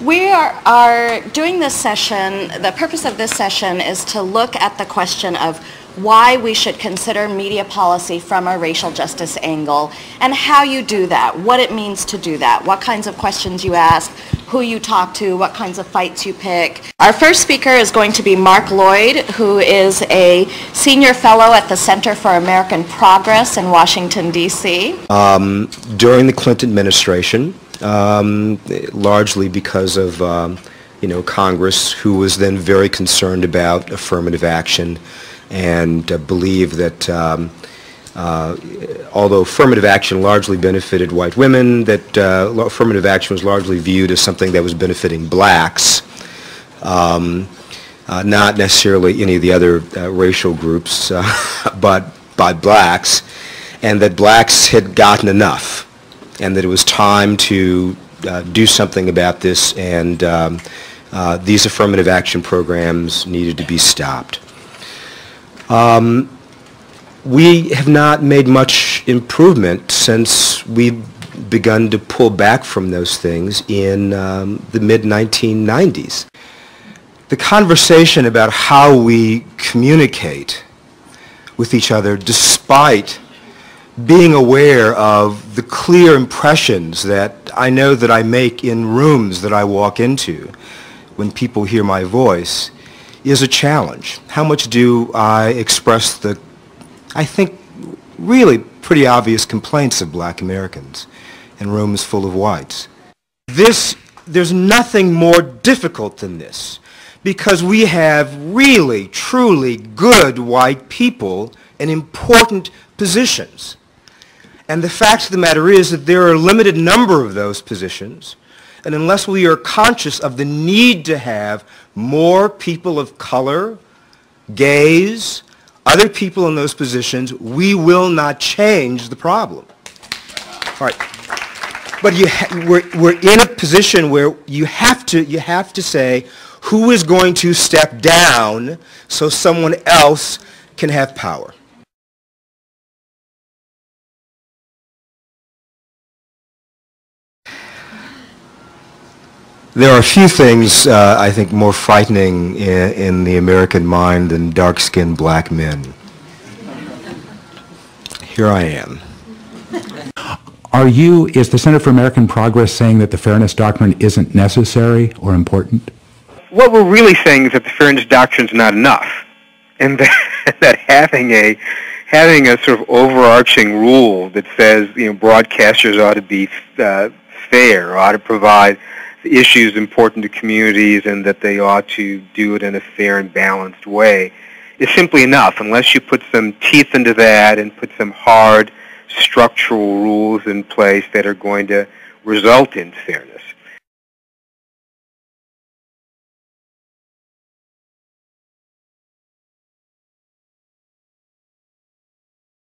We are doing this session, the purpose of this session is to look at the question of why we should consider media policy from a racial justice angle and how you do that, what it means to do that, what kinds of questions you ask, who you talk to, what kinds of fights you pick. Our first speaker is going to be Mark Lloyd, who is a senior fellow at the Center for American Progress in Washington, D.C. During the Clinton administration, largely because of Congress, who was then very concerned about affirmative action and believed that although affirmative action largely benefited white women, that affirmative action was largely viewed as something that was benefiting blacks, not necessarily any of the other racial groups, but by blacks, and that blacks had gotten enough, and that it was time to do something about this, and these affirmative action programs needed to be stopped. We have not made much improvement since we've begun to pull back from those things in the mid-1990s. The conversation about how we communicate with each other, despite being aware of the clear impressions that I know that I make in rooms that I walk into when people hear my voice, is a challenge. How much do I express the, I think, really pretty obvious complaints of black Americans in rooms full of whites? There's nothing more difficult than this, because we have really, truly good white people in important positions. And the fact of the matter is that there are a limited number of those positions, and unless we are conscious of the need to have more people of color, gays, other people in those positions, we will not change the problem. All right. But we're in a position where you have to say who is going to step down so someone else can have power. There are a few things, I think, more frightening in the American mind than dark-skinned black men. Here I am. Is the Center for American Progress saying that the Fairness Doctrine isn't necessary or important? What we're really saying is that the Fairness Doctrine is not enough, and that having a sort of overarching rule that says broadcasters ought to be fair, ought to provide the issues important to communities, and that they ought to do it in a fair and balanced way, is simply enough, unless you put some teeth into that and put some hard structural rules in place that are going to result in fairness.